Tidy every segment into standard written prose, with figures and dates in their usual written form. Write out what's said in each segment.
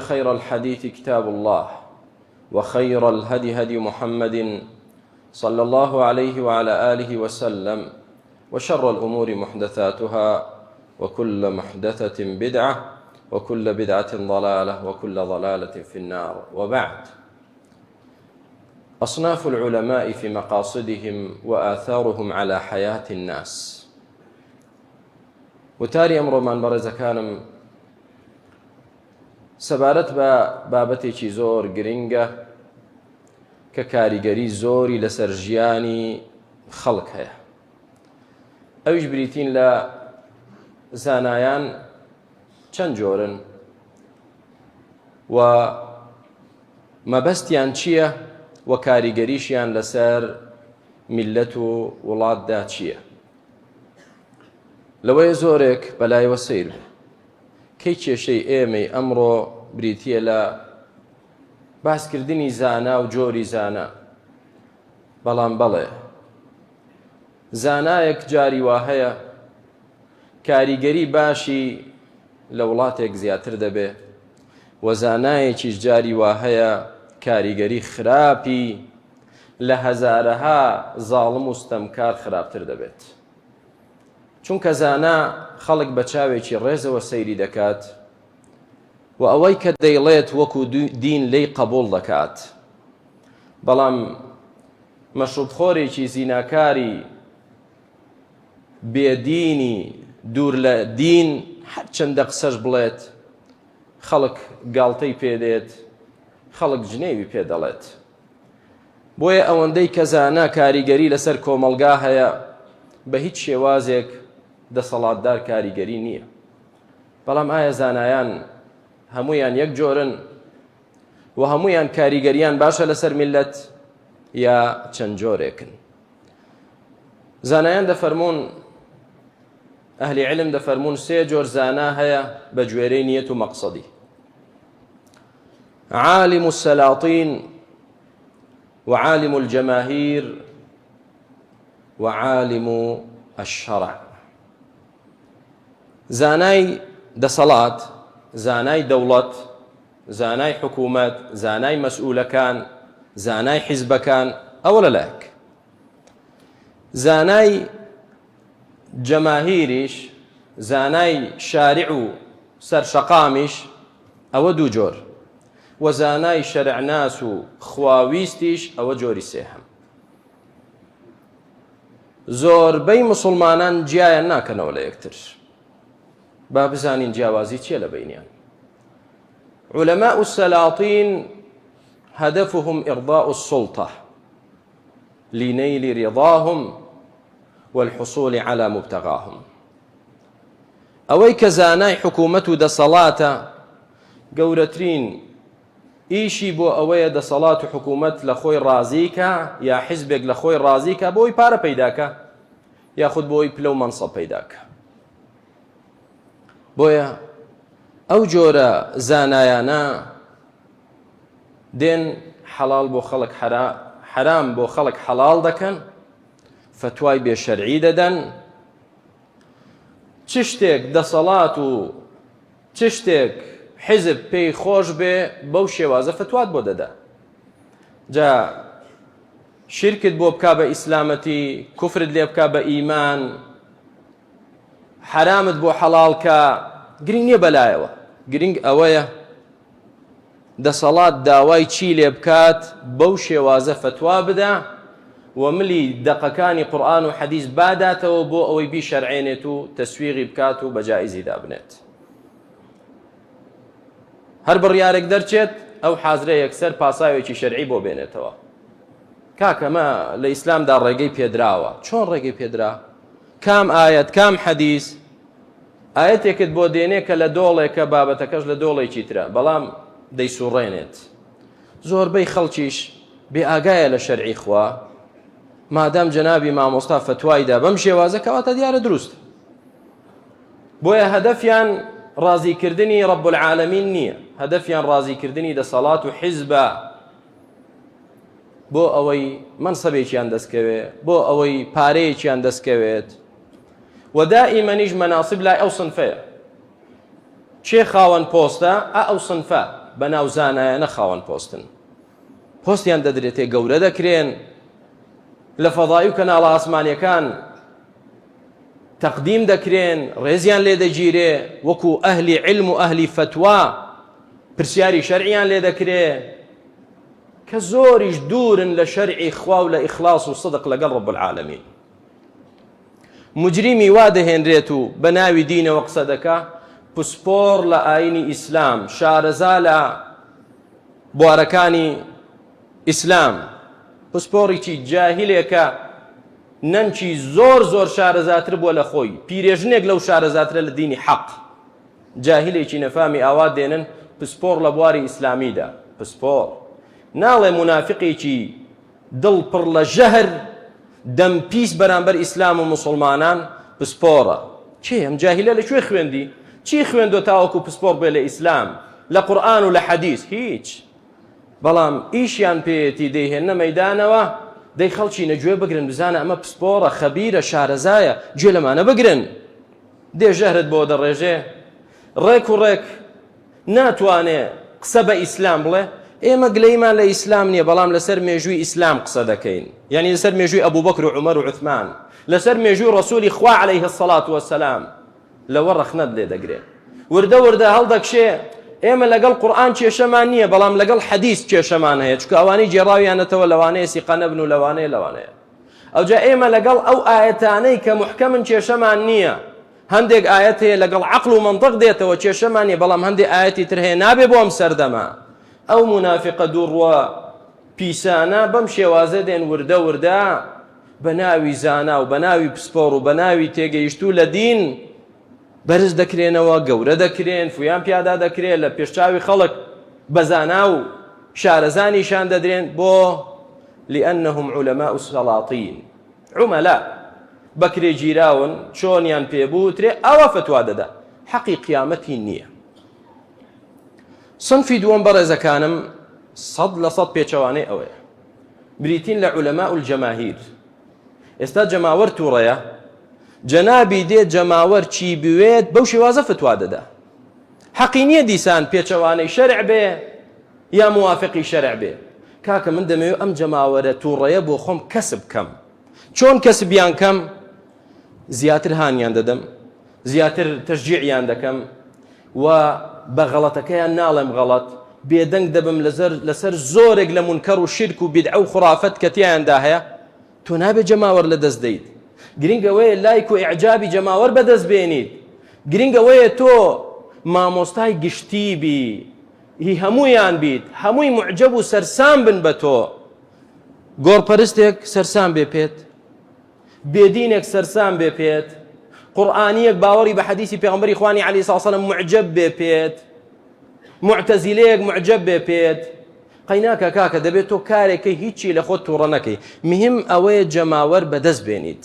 خير الحديث كتاب الله وخير الهدي هدي محمد صلى الله عليه وعلى آله وسلم وشر الأمور محدثاتها وكل محدثة بدعة وكل بدعة ضلالة وكل ضلالة في النار. وبعد، أصناف العلماء في مقاصدهم وآثارهم على حياة الناس. وتاری ئەمڕۆمان بەڕێزەکانم سەبارەت بە بابەتێکی زۆر گرنگە کە کاریگەری زۆری لەسەر ژیانی خەڵک هەیە. ئەویش بریتین لە زانایان چەند جۆرن و مەبەستیان چییە و کاریگەریشیان لەسەر میلەت و وڵاتدا چییە. لەوەیە زۆرێک بەلایەوە سیر بێ کەی کێشەی ئێمەی ئەمڕۆ بریتیە لە باسکردنی زانا و جۆری زانا. بەڵام بەڵێ زانایەک جاری وا هەیە کاریگەری باشی لە وڵاتێک زیاتر دەبێ و زانایەکیش جاری وا هەیە کاریگەری خراپی لە هەزارەها زاڵم و ستەمکار خراپتر دەبێت. چونکە زانا خەڵک بە چاوێکی ڕێزەوە سەیری دەکات و ئەوەی کە دەیڵێت وەکو دین لێی قبوڵ دەکات. بەڵام مەشروبخۆرێکی زیناکاری بێدینی دوور لە دین هەر چەندە قسەش بڵێت خەڵک گاڵتەی پێدێت، خەڵک جنێوی پێ دەڵێت. بۆیە ئەوەندەی کە زانا کاریگەری لەسەر کۆمەلگا هەیە بە هیچ شێوازێک دەسەڵاتدار کاریگەری نییە. بەڵام ئایا زانایان هەمویان یەک جۆرن و هەمویان کاریگەریان باشە لەسەر میلەت یا چەند جۆرێکن؟ زانایان دەفەرمون، ئەهلی علم دەفەرمون سێ جۆر زانا هەیە بە گوێرەی نیەت و مەقسەدی. عالم السلاطين وعالم الجماهير وعالم الشرع. زانای دەسەڵات، زانای دەوڵەت، زانای حکوومەت، زانای مەسئولەکان، زانای حیزبەکان، ئەوە لەلایەک. زانای جەماهیریش، زانای شارع و سەرشەقامیش، ئەوە دوو جۆر. و زانای شەرعناس و خواویستیش ئەوە جۆری سێهەم. زۆربەی مسلمانان جیایان ناکەنەوە لە یەکتر. با بزانین جیاوازی چیە لە بینیان. علماء السلاطين هدفهم إرضاء السلطة لنيل رضاهم والحصول على مبتغاهم. ئەوەی کە زانای حکوومەت و دەسەڵاتە گەورەترین ئیشی بۆ ئەوەیە دەسەڵات و حکوومەت لە خۆی ڕازیکە یا حیزبێک لە خۆی ڕازیکە بۆی پارە پەیداکە یاخود بۆی پلە و مەنسەب پەیداکە. بۆیە ئەو جۆرە زانایانە دێن حەڵال بۆ خەڵک حرام بۆ خەڵک حەڵال دەکەن، فتوای بێشەرعی دەدەن، چ شتێک دەسەڵات و چ شتێک حزب پێی خۆش بێ بەو شێوازە فتوات بۆ دەدا. جا شرکت بۆ بکا بە ئیسلامەتی، کوفرت لێ بکا بە ئیمان، حرامت بۆ حەڵالکە، گرنگ نییە بەلایەوە. گرنگ ئەوەیە دەسەڵات داوای چی لێ بکات بەو شێوازە فتوا بدا و ملی دەقەکانی قورئان و حەدیث باداتەوە بۆ ئەوەی بیشەرعێنێت و تەسویغی بکات و بە جائیزی دابنێت. هەر بڕیارێک دەرچێت ئەو حازرە یەکسەر پاساوێکی شەرعی بۆ بێنێتەوە. کاکەمە لە ئیسلامدا ڕێگەی پێدراوە. چۆن ڕێگەی پێدرا؟ کام ئایەت، کام حەدیث؟ ئایەتێکت بۆ دێنێ کە لە دۆڵێکە بابەتەکەش لە دۆڵێکی ترە، بەڵام دەیسوڕێنێت. زۆربەی خەڵکیش بێ ئاگایە لە شەرعی خوا، مادام جەنابی مامۆستا فتوایدا بەم شێوازە کەواتە دیارە دروست. بۆیە هەدەفیان ڕازیکردنی ڕەب العالەمین نییە، هەدەفیان ڕازیکردنی دەسەڵات و حیزبە بۆ ئەوەی منسەبێکیان دەستکەوێ، بۆ ئەوەی پارەیەکیان دەستکەوێت. و دائیمەنیش مەناسب لای ئەو سنفەیە. چێ خاوەن پۆستە ئەو سنفە بەناو زانایانە خاوەن پۆستیان دەدرێتێ گەورە دەکرێن لە فەضای و کەناڵە ئاسمانیەکان تەقدیم دەکرێن ڕێزیان لێ دەگیرێ وەکو ئەهلی علم و ئەهلی فتوا پرسیاری شەرعیان لێ دەکرێ کە زۆریش دوورن لە شەرعی خوا و لە ئیخلاص و صدق لەگەڵ رب العالمین مجریمی وا دەهێنرێت و بە ناوی دینەوە قسە دەکا پسپۆڕ لە ئاینی ئیسلام شارەزا لە بوارەکانی ئیسلام پسپۆڕێکی جاهیلێکە نەنچی زۆر شارەزاتر بووە لە خۆی پیرێژنێک لەو شارەزاترە لە دینی حەق جاهیلێکی نەفامی ئاوا دێنن پسپۆڕ لە بواری ئیسلامیدا پسپۆڕ ناڵێ منافقێکی دڵ پڕ لە ژەهر دەم پیس بەرامبەر ئیسلام و مسلمانان پسپۆڕە چێ ئەم جاهیلە لەکوێ خوێندی چی خوێندۆ تاوەکو پسپۆڕ بێ لە ئیسلام لە قورئان و لە حەدیث هیچ بەڵام ئیشیان پێیەتی دەیهێنە مەیدانەوە دەی خەڵکی نەگوێ بگرن بزانە ئەمە پسپۆڕە خەبیرە شارەزایە گوێ لەمانە بگرن دێ ژەهرت بۆ دەڕێژێ ڕێک و ڕێک ناتوانێ قسە بە ئیسلام بڵێ ئێمە گلەیمان لە ئیسلام نییە بەڵام لەسەر مێژووی ئیسلام قسە دەکەین یعنی لەسەر مێژووی ئەبوبەکر و عومەر و عوثمان لەسەر مێژووی ڕەسوولی خوا عەلەیه السەڵات وەسەلام لەوە ڕەخنەت لێ دەگرێت وردە هەڵدەکشێ ئێمە لەگەڵ قورئان کێشەمان نییە بەڵام لەگەڵ حەدیث کێشەمان هەیە چونکە ئەوانەی جێڕاویانەتەوە لەوانەیە سیقە نەبن و لەوانەیە ئەوجا ئێمە لەگەڵ ئەو ئایەتانەی کە محکەمن کێشەمان نییە هەندێک ئایەت هەیە لەگەڵ عەقڵ و مەنطق دێتەوە کێشەمان نییە بەڵام هەندێک ئایەتی تر هەیە نابێ بۆ ئەم سەردەما ئەو منافقە دووڕوە پیسانە بەم شێوازە دێن وردە بە ناوی زانا و بە ناوی پسپۆڕ و بە ناوی تێگەیشتوو لە دین بەرز دەکرێنەوە گەورە دەکرێن فویان پیادا دەکرێت لە پێشچاوی خەڵک بەزانا و شارەزانیشان دەدرێن بۆ لأنهم علماء السلاطين عملاء بەکرێ گیراون چۆنیان پێبوو ترێ ئەوە فتوا دەدا حەقی قیامەتی نییە صنفی دووەم بەڕێزەکانم 100% پێچەوانەی ئەوەیە بریتین لە علەماء الجەماهیر ئێستا جەماوەر تووڕەیە جەنابی دێت جەماوەر چی بوێت بەو شێوازە فتوا دەدا حەقی نییە دیسان پێچەوانەی شەرع بێ یا موافقی شەرع بێ کاکە من دەمەوێت ئەم جەماوەرە تووڕەیە بۆ خۆم کەسب کەم چۆن کەسبیان کەم زیاتر هانیان دەدەم زیاتر تەشجیعیان دەکەم و بە غەڵەتەکەیان ناڵێم غەڵەت بێدەنگ دەبم لەسەر زۆرێک لە منکەڕ و شرک و بیدعە و خوڕافەت کە تیایاندا هەیە تۆ نابێت جەماوەر لەدەست دەیت گرنگەوەیە لایک و ئیعجابی جەماوەر بەدەست بێنیت گرنگەوەیە تۆ مامۆستای گشتی بی هی هەموویان بیت هەمووی معجب و سەرسام بن بە تۆ گۆڕپەرستێک سەرسام بێ پێت بێدینێک سەرسام بێ پێت قورئانیەک باوەڕی بە حەدیثی پێغەمبەری خوانی عەلەیهی سەڵام سەلام معجب بێ پێت معتەزیلەیەک معجب بێ پێت قەیناکە کاکە دەبێت تۆ کارێکە هیچی لە خۆت تووڕە نەکەی مهم ئەوەیە جەماوەر بەدەست بێنیت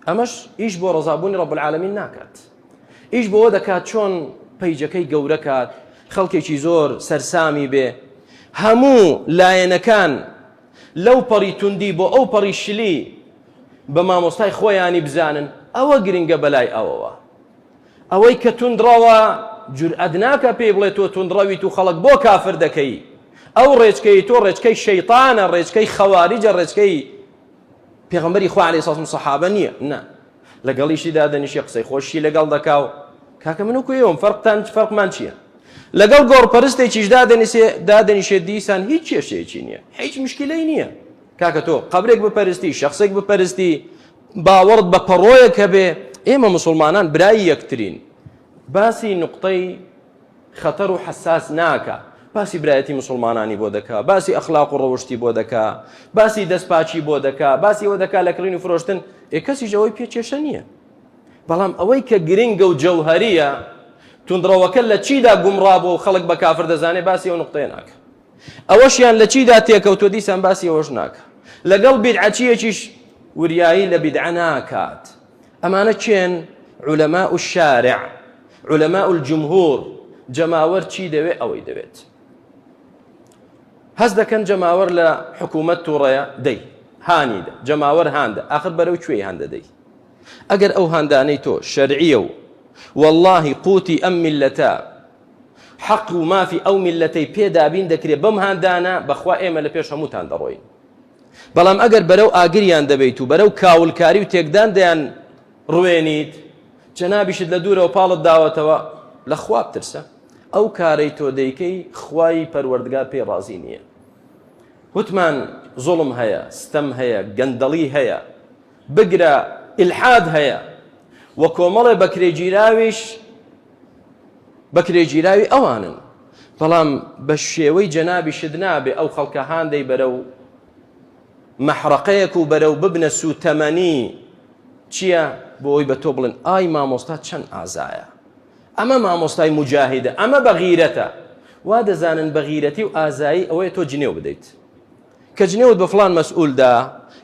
ئەمەش ئیش بۆ ڕەزابوونی رب العالمین ناکات ئیش بۆەوە دەکات چۆن پەیجەکەی گەورە کات خەڵکێکی زۆر سەرسامی بێ هەموو لایەنەکان لەو پەڕی توندی بۆ ئەو پەڕی شلی بە مامۆستای خۆیانی بزانن ئەوە گرنگە بەلای ئەوەوە ئەوەی کە توندڕەوە جورئەت ناکە پێی بڵێ تۆ توندڕەویت و خەڵک بۆ کافر دەکەی ئەو ڕێچکەی تۆ ڕێچکەی شەیطانە ڕێچکەی خەواریجە ڕێچکەی پێغەمبەری خوا عەلەیهی سەڵام سەحابە نییە نا لەگەڵیشی دادەنیشی قسەی خۆشی لەگەڵ دەکاو کاکە من وەکو ئێوەم فەرقمان چییە لەگەڵ گۆڕپەرستێکیش دادەنیشێت دیسان هیچ کێشەیەکی نییە هیچ مشکلەی نییە کاکە تۆ قەبرێک بپەرستی شەخصێک بپەرستی باوەڕت بە پەڕۆیەک هەبێ ئێمە موسڵمانان برای یەکترین باسی نقطەی خەتەر و حەساس ناکە باسی برایەتی مسلمانانی بۆ دەکا باسی ئەخلاق و ڕەوشتی بۆ دەکا باسی دەستپاچی بۆ دەکا باسی ئەوە دەکا لە کڕین و فرۆشتن کەسیش ئەوەی پێکێشە نییە بەڵام ئەوەی کە گرنگە و جەوهەریە توندڕەوەکە لە چیدا گومڕابوو و خەڵک بە کافر دەزانێ باسی ئەو نقطەیە ناکە ئەوەشیان لە چیدا تێکەوتۆ دیسان باسی ئەوەش ناکە لەگەڵ بیدعەچیەکیش وریایی لە بیدعە ناکات ئەمانە چێن علەماء الشارع علەماء الجمهور جەماوەر چی دەوێت ئەوەی دەوێت هەست دەکەن جەماوەر لە حکوومەت تووڕەیە دەی هانیدە جەماوەر هاندە آخر بەرەو کوێی هاندەدەی ئەگەر ئەو هاندانەی تۆ شەرعیە و واللهی قوتی ئەم میلەتە حەق و مافی ئەو میلەتەی پێدابین دەکرێت بەم هاندانە بەخوا ئێمە لە پێش هەمووتان دەڕۆین. بەڵام ئەگەر بەرەو ئاگریان دەبیت و بەرەو کاولکاری و تێکدان دەیان ڕوێنیت، جەنابیشت لە دوورەوە پاڵت داوەتەوە، لە خوا بترسە. ئەو کارەی تۆ دەیکەی خوای پەروەردگار پێی ڕازی نییە. وتمان زوڵم هەیە، ستەم هەیە، گەندەڵی هەیە، بگرە ئیلحاد هەیە، وە کۆمەڵێ بەکرێگیراوی ئەوانن. بەڵام بە شێوەی جەنابیشت نابێ ئەو خەڵکە هاندەی بەرەو مەحرەقەیەک و بەرەو ببنە سوتەمەنی چییە بۆ ئەوی بە تۆ بڵێن ئای مامۆستا چەند ئازایە، ئەمە مامۆستای مجاهیدە، ئەمە بەغیرەتە. وا دەزانن بەغیرەتی و ئازایی ئەوەیە تۆ جنێو بدەیت. کە جنێوت بە فڵان مەسئولدا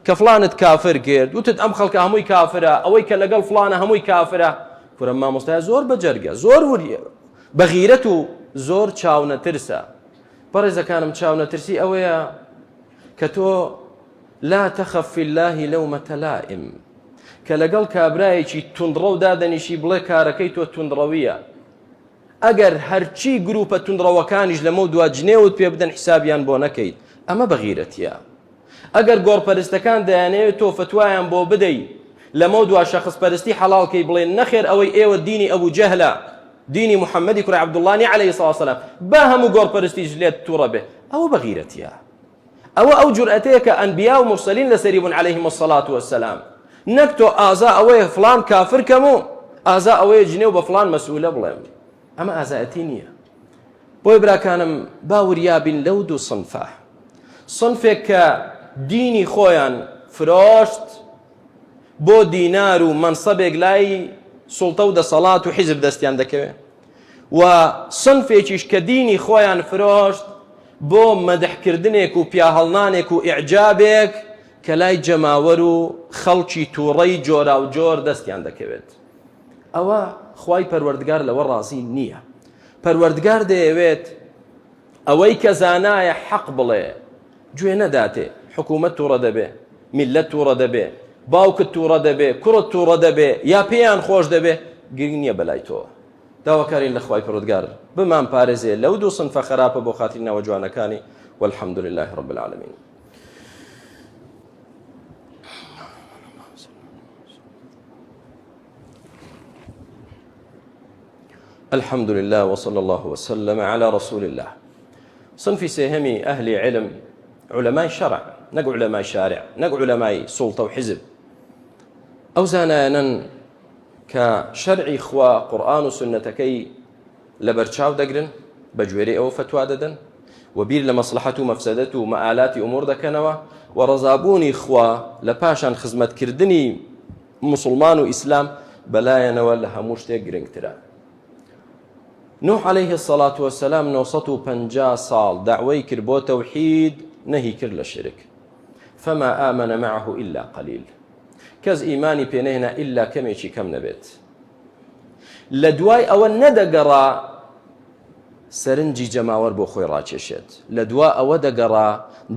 کە فڵانت کافر کرد، وتت ئەم خەڵکە هەمووی کافرە، ئەوەی کە لەگەڵ فڵانە هەمووی کافرە. کورە مامۆستای زۆر بەجەرگە، زۆر وریە، بەغیرەت و زۆر چاونەترسە. بەڕێزەکانم چاونەترسی ئەوەیە کە تۆ لا تەخەف فی الله لەومەتە لائم، کە لەگەڵ کابرایەکی توندڕە و دادەنیشی بڵێ کارەکەی تۆ توندڕەویە. ئەگەر هەرچی گروپە توندڕەوەکانیش لەمە دوا جنێوت پێ بدەن حیسابیان بۆ نەکەیت، ئەمە بەغیرەتیە. ئەگەر گۆڕپەرستەکان دەیانەوێت تۆ فتوایان بۆ بدەی لەمە دوا شەخص پەرستی حەڵاڵکەی بڵێن نەخێر ئەوەی ئێوە دینی ئەبوو جەهلە، دینی محەممەدی کوڕی عەبدوڵڵانی عەلەیهی سڵاو وسەلام، با هەموو گۆڕپەرستیش لێت تووڕە بێ، ئەوە بەغیرەتیە. ئەو جورئەتەیە کە ئەنبیا و مرسەلین لەسەری بوون عەلەیهیمۇ الصەلاة وەسەلام. نەک تۆ ئازا ئەوەیە فڵان کافر کەم و ئازا ئەوەیە جنێو بە فڵان مەسئولە بڵێم، ئەمە ئازایەتی نییە. بۆی براکانم باوریابین لەو دوو سنفە، سنفێک کە دینی خۆیان فرۆشت بۆ دینار و منسەبێک لای سوڵتە و دەسەڵات و حیزب دەستیان دەکەوێت، و سنفێکیش کە دینی خۆیان فرۆشت بۆ مەدحکردنێک و پیاهەڵنانێک و ئیعجابێک کە لای جەماوەر و خەڵکی تووڕەی جۆرا و جۆر دەستیان دەکەوێت. ئەوە خوای پەروەردگار لەوە ڕازی نییە. پەروەردگار دەیەوێت ئەوەی کە زانایە حەق بڵێ گوێ نەداتێ، حکوومەت تووڕە دەبێ، میلەت تووڕە دەبێ، باوکت تووڕە دەبێ، کوڕت تووڕە دەبێ، یا پێیان خۆش دەبێ، گرنگ نییە بەلای تۆ. داواکارین لە خوای پەروەردگار بمان پارێزێ لەو دوو سنفە خراپە بۆ خاتری ناوە جوانەکانی، والحەمد لله رب العالمین. الحمد لله وصلى الله وسلم على رسول الله. صنفي سيهمي أهل علم، علماء شرع، نقو علماء شارع، نقو علماء سلطة وحزب. أو زانانا كشرعي خوا قرآن وسنتكي لبرشاو دقرن بجويري أو فتوى ددن وبير لمصلحته ومفسدته ومآلات أمور دكنوا ورزابوني خوا لباشان خزمت كردني مسلمان وإسلام بلاينا ولا هموشتي قرنكترا. نوح عليه الصلاة والسلام 950 ساڵ دعوەی کرد بۆ تەوحید، نەهی کرد لە شرک. فما آمن معه إلا قليل. کەس ئیمانی پێ نەهێنا ئیلا کەمێکی کەم نەبێت. لە دوای ئەوە نەدەگەڕا سەرنجی جەماوەر بۆ خۆی ڕاکێشێت، لە دوا ئەوە دەگەڕا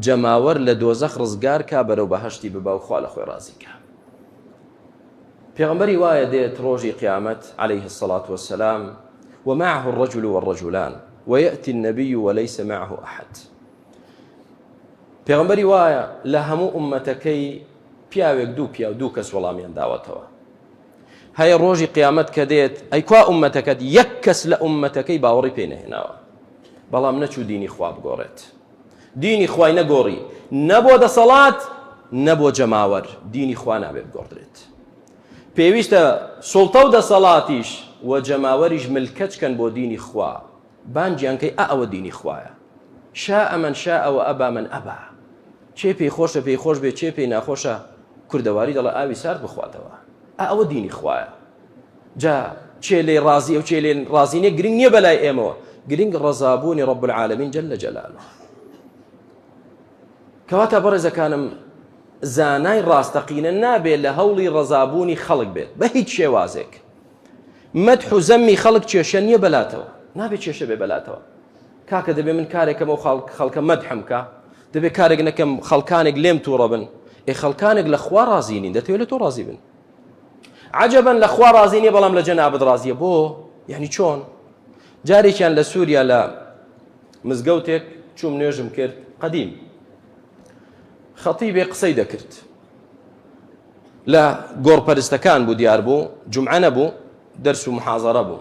جەماوەر لە دۆزەخ ڕزگار کا بەرەو بەهەشتی ببا و خوا لە خۆی ڕازی کا. پێغەمبەری وایە دێت ڕۆژی قیامەت عليه الصلاة والسلام ومعه الرجل والرجلان ويأتي النبي وليس معه أحد. پێغەمبەری وایە لە هەموو ئومەتەکەی پیاوێک دوو کەس وەڵامیان داوەتەوە. هەیە ڕۆژی قیامەت کە دێت ئەی کوا ئومەتەکەت یەک کەس لە ئومەتەکەی باوەڕی پێ نەهێناوە، بەڵام نەچوو دینی خوا بگۆڕێت. دینی خوای نەگۆڕی، نەبۆ دەسەڵات نەبۆ جەماوەر، دینی خوا نابێت بگۆڕدرێت. پێویستە سوڵتە و دەسەڵاتیش و جەماوەریش ملکەچکەن بۆ دینی خوا، بانجیانکەی ئەوە دینی خوایە. شاء من شاء وأبى من أبى. چێ پێی خۆشە پێی خۆش بێت، چێ پێی ناخۆشە کوردەواری دەڵێ ئاوی سارد بخواتەوە، ئەوە دینی خوایە. جا چێ لێ ڕازی ئەو چێ لێ ڕازی نیە گرنگ نییە بەلای ئێمەوە، گرنگ ڕەزابوونی رب العالمین جل جلاله. کەواتە بەڕێزەکانم زانای ڕاستەقینە نابێت لە هەوڵی ڕەزابوونی خەڵک بێت بە هیچ شێوازێک. مەدح و زەممی خەڵک کێشە نییە بەلاتەوە، نابێت کێشە بێ بەلاتەوە. کاکە دەبێ من کارێکەمە و خەڵکە مەدحم کە، دەبێت کارێک نەکەم خەڵکانێک لێم تووڕە بن. خەڵکانێک لە خوا ڕازی نین، دەتەوێت لە تۆ ڕازی بن. عەجەبەن لە خوا ڕازی نییە بەڵام لە جەنابەت ڕازیە. بۆ یعنی چۆن؟ جارێکیان لە سووریا لە مزگەوتێک چوم نوێژم کرد قەدیم خەتیبێ قسەی دەکرد لە گۆڕپەرستەکان بوو دیار بوو جومعە نەبوو دەرس و محاضەرە بوو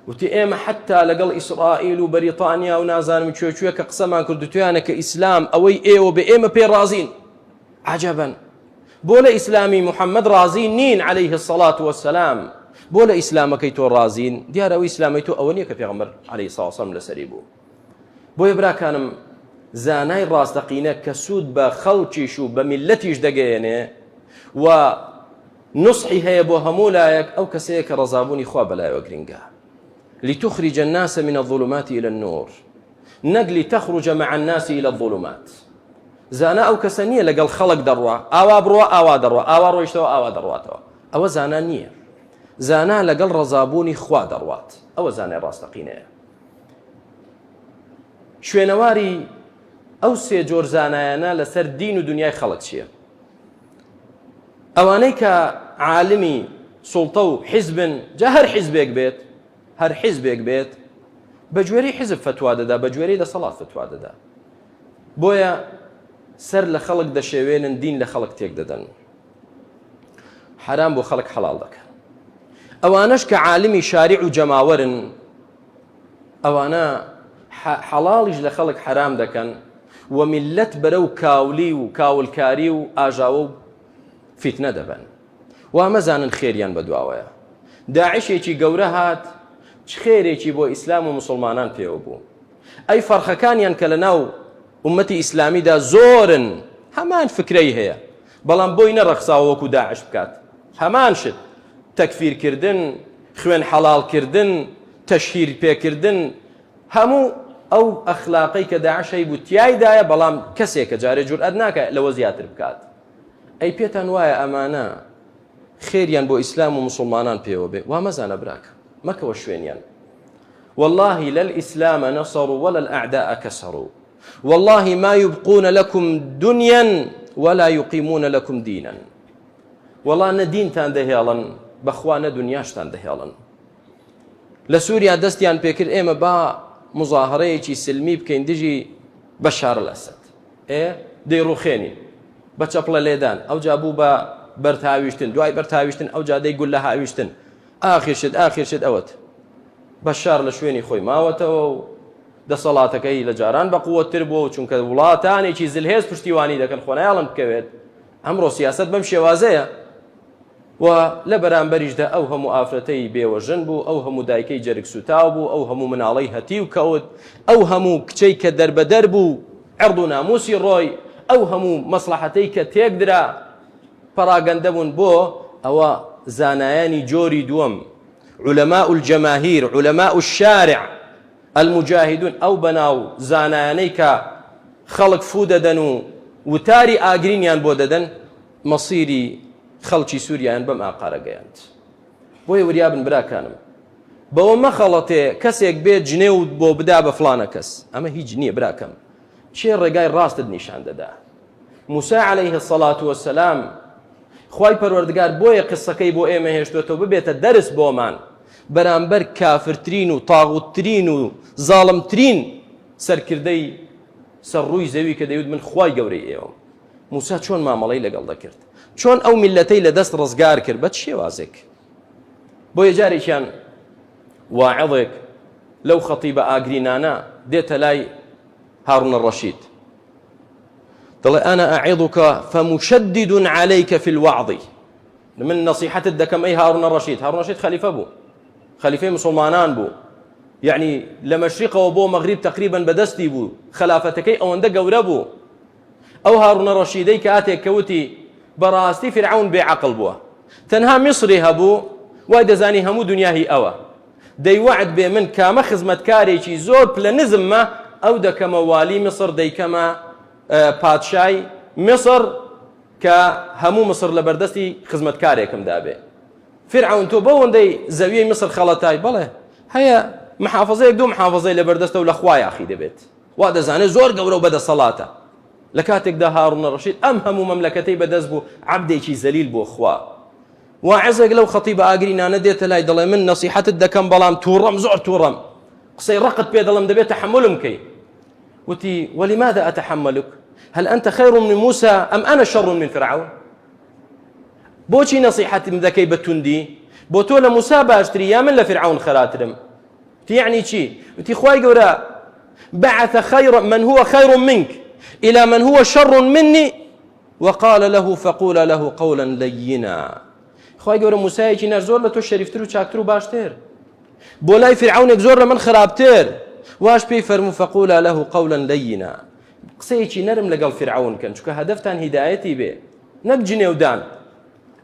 وتی ئێمە حتا لەگەڵ ئیسرائیل و بەریتانیا و نازانم کوێ کە قسەمان کردوتویانە کە ئیسلام ئەوەی ئێوە بە ئێمە پێ ڕازین عەجەبەن بۆ لە ئیسلامی محەممەد ڕازی نین عليه الصلاة والسلام بۆ لە ئیسلامەکەی تۆ ڕازین دیارە ئەوەی ئیسلامی تۆ ئەوە نییە کە پێغەمبەر عليه الصلاة والسلام لەسەری بوو بۆیە براکانم زانای ڕاستەقینە کە سوود بە خەڵکیش و بە میلەتیش دەگەیەنێ و نصحی هەیە بۆ هەموو لایەک ئەو کەسەیە کە ڕەزابوونی خوا بەلایەوە گرنگە لتخرج الناس من الظلمات إلى النور نەک لتخرج مع الناس إلى الظلمات زانا ئەو کەسە نییە لەگەڵ خەڵک دەڕوا ئاوا بڕوا ئاوا دەڕوا ئاوا ڕۆیشتەوە ئاوا دەڕواتەوە ئەوە زانا نییە زانا لەگەڵ ڕەزابوونی خوا دەڕوات ئەوە زانای ڕاستەقینەیە شوێنەواری ئەو سێ جۆر زانایانە لەسەر دین و دنیای خەڵک چییە ئەوانەی کە عالمی سوڵتە و حیزبن جا هەر حیزبێک بێت هەر حیزبێک بێت بە گوێرەی حیزب فتوا دەدا بە گوێرەی دەسەڵات فتوا دەدا بۆیە سەر لە خەڵک دەشێوێنن دین لە خەڵک تێک دەدەن حرام بۆ خەڵک حەڵال دەکەن ئەوانەش کە عالمی شاریع و جەماوەرن ئەوانە حەڵاڵیش لە خەڵک حرام دەکەن و میلەت بەرەو کاولی و کاولکاری و ئاژاوە و فیتنە دەبن وا مەزانن خێریان بەدواوەیە داعشێکی گەورە هات چ خێرێکی بۆ ئیسلام و مسلمانان پێوە بوو ئەی فەرخەکانیان کە لە ناو ئومەتی ئیسلامیدا زۆرن هەمان فکرەی هەیە بەڵام بۆی نەڕەخساوە وەکو داعش بکات هەمان شت تەکفیرکردن خوێن حەڵالکردن تەشهیر پێکردن هەموو ئەو ئەخلاقەی کە داعشەی بوو تیایدایە بەڵام کەسێکە جارێ جورئەت ناکە لەوە زیاتر بکات ئەی پێتان وایە ئەمانە خێریان بۆ ئیسلام و مسلمانان پێوە بێ وا مەزانە براکە مەکەوە شوێنیان والله لا الإسلام نصروا ولا الأعداء كسروا والله ما يبقون لكم دنيا ولا يقيمون لكم دينا والله ندينتان دهياڵن بەخوا نە دنیاشتان دەهێڵن لە سووریا دەستیان پێکرد ئێمە با مزاهرەیەکی سلمی بکەین دژی بەشار الأسد دەیڕوخێنین بە چەپڵە لێدان ئەو جا بوو بە بەرتاویشتن دوای بەرتاویشتن ئەو جا دەی گول لە هاویشتن ئاخر شت ئەوەت بەشار لە شوێنی خۆی ماوەتەوە و دەسەڵاتەکەی لە جاران بە قووەتر بووە چونکە وڵاتانێکی زلهێز پشتیوانی دەکەن خۆنایاڵم بکەوێت ئەمڕۆ سیاسەت بەم شێوازەیە و لە بەرامبەریشدا ئەو هەموو ئافرەتەی بێوەژن بوو ئەو هەموو دایکەی جەرگ سوتاو بوو ئەو هەموو مناڵەی هەتی و کەوت ئەو هەموو کچەی کە دەربەدەر بوو عرض و ناموسی ڕۆی ئەو هەموو مەسلحەتەی کە تێک درا پەراگەندە بوون بۆ ئەوە زانایانی جۆری دووەم علماء الجماهير علماء الشارع المجاهدون ئەو بەناو زانایانەی کە خەڵک فوو دەدەن و وتاری ئاگرینیان بۆ دەدەن مەسیری خەڵکی سووریان بەم ئاقارە گەیاند بۆیە وریابن براکانم بەوە مەخەڵەتێ کەسێک بێت جنێ و بۆ بدا بە فلانە کەس ئەمە هیچ نییە براکەم چێ ڕێگای ڕاستت نیشان دەدا موسى عليه الصلاة والسلام خوای پەروەردگار بۆیە قسەکەی بۆ ئێمە هێشتوێتەوە ببێتە دەرس بۆمان بەرامبەر کافرترین و تاغوتترین و زاڵمترین سەرکردەی سەرڕووی زەوی کە دەیوت من خوای گەورەی ئێوە موسى چۆن مامەڵەی لەگەڵ دەکرد چۆن ئەو میلەتەی لە دەست ڕزگار کرد بە شێوازێک بۆیە جارێکیان واعظێک لەو خەتیبە ئاگرینانە دێتە لای هارون الرەشید دەڵێ أنا أعظك فمشدد عليك في الوعظ من نصيحتت دەکەم ئەی هارون الرەشید هارون الرەشید خەلیفە بوو خەلیفەی مسلمانان بوو یعنی لە مەشریقەوە بۆ مەغریب تقریبا بەدەستی بوو خلافەتەکەی ئەوەندە گەورە بوو ئەو هارون الرەشیدەی کە ئاتێک کەوتی بەڕاستی فرعون بێعەقڵ بووە تەنها میسری هەبوو وای دەزانی هەموو دنیاهی ئەوە دەیوەعد بێ من کامە خزمەتکارێکی زۆر پلە نزممە ئەو دەکەمە والی میسر دەیکەمە پادشای میسر کە هەموو میسر لە بەردەستی خزمەتکارێکم دابێ فرعون تۆ بەوەندەی زەویەی میسر خەڵەتای بەڵێ هەیە محافظەیەک دوو محافظەی لە بەردەستە و لە خوای ئاخی دەبێت وا دەزانێت زۆر گەورە و بەدەسەڵاتە لە کاتێکدا هارون الرەشید ئەم هەموو مەملەکەتەی بەدەست بوو عەبدێکی زەلیل بۆ خوا واعظێک لەو خەتیبە ئاگرینانە دێتە لای دەڵێ من نەسیحەتت دەکەم بەڵام تووڕەم زۆر تووڕەم قسەی ڕقت پێ دەڵم دەبێت تحملم بکەی. وتی ولماذا أتحملك هل أنت خير من موسى أم أنا شر من فرعون؟ بۆچی نەسیحەتم دەکەی بە توندی؟ بۆ تۆ لە موسا باشتری یا من لە فرعون خەراترم؟ يعني چی؟ وتی خوای گەورە بعث خير من هو خير منك إلى من هو شر مني وقال له فقول له قولا لينا. خوای گەورە موسایەکی نەر زۆر لە تۆ شەریفتر و چاکتر و باشتر، بۆ لای فرعونێک زۆر لە من خراپتر، واش پێی فەرموو فقولا له قولا لينا. قسەیەکی نەرم لەگەڵ فرعون کەن، چونکە هەدەفتان هیدایەتی بێ نەک جنێودان.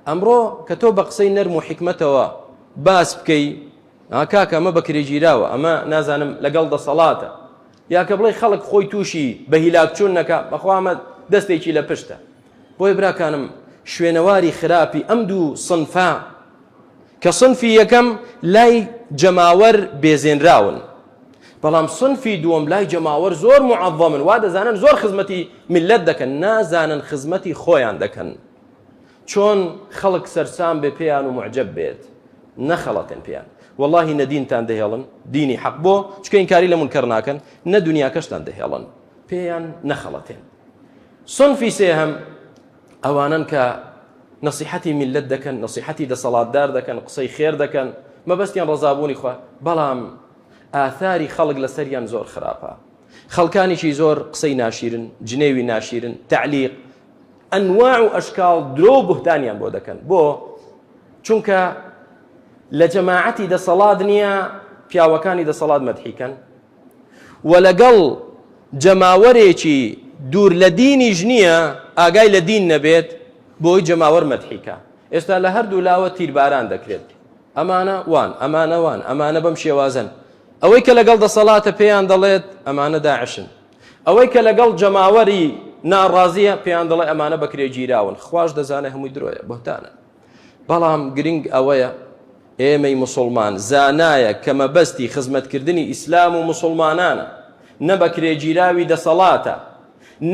ئەمڕۆ کە تۆ بە قسەی نەرم و حیکمەتەوە باس بکەی، کاکە ئەمە بەکرێگیراوە، ئەمە نازانم لەگەڵ دەسەڵاتە، یا کە بڵێ خەڵک خۆی تووشی بە هیلاک چوون نەکە، بەخوا ئەمە دەستێکی لە پشتە. بۆی براکانم شوێنەواری خراپی ئەم دوو صنفا کە صنفی یەکەم لای جەماوەر بێزێنراون، بەڵام صنفی دووەم لای جەماوەر زۆر معەظەمن، وا دەزانن زۆر خزمەتی میلەت دەکەن، نازانن خزمەتی خۆیان دەکەن. چۆن خەڵک سەرسام بێ پێیان و معجب بێت، نەخەڵەتێن پێیان، واللهی نەدینتان دەهێڵن، دینی حەق بۆ چکە ئینکاری لە منکەر ناکەن، نە دنیاکەشتان دەهێڵن، پێیان نەخەڵەتێن. صنفی سێهەم ئەوانن کە نەسیحەتی میلەت دەکەن، نەسیحەتی دەسەڵاتدار دەکەن، قسەی خێر دەکەن، مەبەستیان ڕەزابوونی خوا، بەڵام ئاثاری خەڵک لەسەریان زۆر خراپە. خەڵکانیشی زۆر قسەی ناشیرن، جنێوی ناشیرن، تعلیق، ئەنواع و ئەشکال درۆ و بوهتانیان بۆ دەکەن. بۆ چونکە لە جەماعەتی دەسەڵات نییە پیاوەکانی دەسەڵات مەدحیکەن، و لەگەڵ جەماوەرێکی دوور لە دینیش نییە ئاگای لە دین نەبێت بۆی جەماوەر مەدحیکە. ئێستا لە هەردوو لاوە تیرباران دەکرێت، ئەمانە وان، ئەمانە وان، ئەمانە بەم شێوازن. ئەوەی کە لەگەڵ دەسەڵاتە پێیان دەڵێت ئەمانە داعشن، ئەوەی کە لەگەڵ جەماوەری ناڕازیە پێیان دەڵێ ئەمانە بەکرێگیراون. خواش دەزانێت هەمووی درۆیە، بەهتانە. بەڵام گرنگ ئەوەیە ئێمەی موسڵمان زانایە کە مەبەستی خزمەتکردنی ئیسلام و موسڵمانانە، نە بەکرێگیراوی دەسەڵاتە،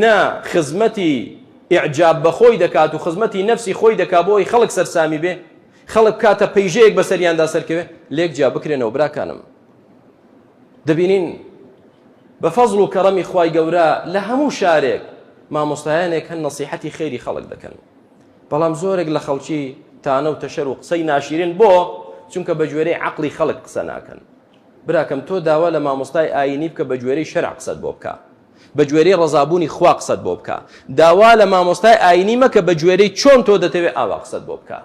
نە خزمەتی ئیعجاب بەخۆی دەکات و خزمەتی نەفسی خۆی دەکات بۆی خەڵک سەرسامی بێ، خەڵک کاتە پەیژەیەک بەسەریاندا سەرکەوێ لێک جا بکرێنەوە. براکانم دەبینین بە فەزڵ و کەڕەمی خوای گەورە لە هەموو شارێک مامۆستایانێک هەن نەسیحەتی خێری خەڵک دەکەن، بەڵام زۆرێک لە خەڵکی تانە و تەشەر و قسەی ناشیرن، بۆ چونکە بە گوێرەی عەقڵی خەڵک قسە ناکەن. براکەم تۆ داوا لە مامۆستای ئاینی بکە بە گوێرەی شەرع قسەت بۆ بکە، بە گوێرەی ڕەزابوونی خوا قسەت بۆ بکە. داوا لە مامۆستای ئاینی مەکە بە گوێرەی چۆن تۆ دەتەوێت ئاوا قسەت بۆ بکە.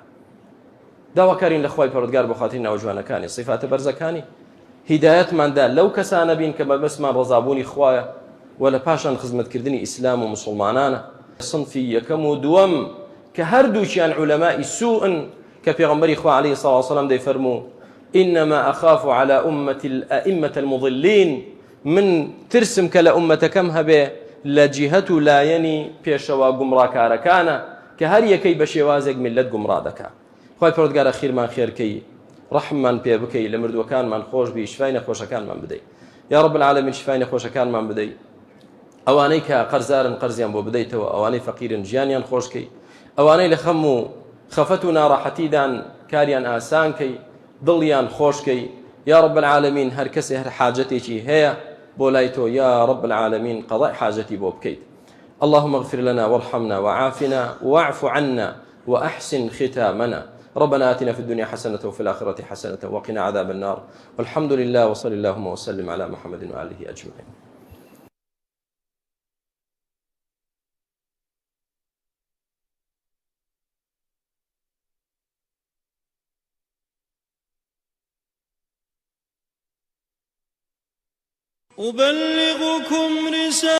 داواکارین لە خوای پەروەردگار بۆ خاتری ناوجوانەکانی سیفاتە بەرزەکانی هیدایەتماندا لەو کەسانە بین کە مەبەستمان ڕەزابوونی خوایە و لە پاشان خزمەتکردنی ئیسلام و موسڵمانانە. صنفی یەکەم و دووەم کە هەردووچیان عولەمای سوءن کە پێغەمبەری خوا عەلەیهی سەڵاتو وەسەلام دەیفەرموو إنما أخاف على أمة الأئمة المضلين، من ترسم کە لە ئومەتەکەم هەبێ لە جیهەت و لایەنی پێشەوا گومڕاکارەکانە کە هەر یەکەی بە شێوازێک میلەت گومڕا دەکات. خوای پەروەردگارە خیرمان خێرکەی، ڕەحممان پێ بکەی، لە مردووەکانمان خۆش بی، شفای نەخۆشەکانمان بدەی یا رب العالمین، شفای نەخۆشەکانمان بدەی. ئەوانەی کە قەرزارن قەرزیان بۆ بدەیتەوە، ئەوانەی فەقیرن ژیانیان خۆشکەی، ئەوانەی لە خەم و خەفەت و ناڕەحەتیدان کاریان ئاسانکەی، دڵیان خۆشکەی یا رب العالمین. هەر کەسێ هەر حاجەتێکی هەیە بۆ لای تۆ یا رب العالمین قەضای حاجەتی بۆ بکەیت. اللهم اغفر لنا وارحمنا وعافنا واعف عنا وأحسن ختامنا. ربنا آتنا في الدنيا حسنة وفي الآخرة حسنة وقنا عذاب النار، والحمد لله، وصلى اللهم وسلم على محمد وآله أجمعين. أبلغكم رسالة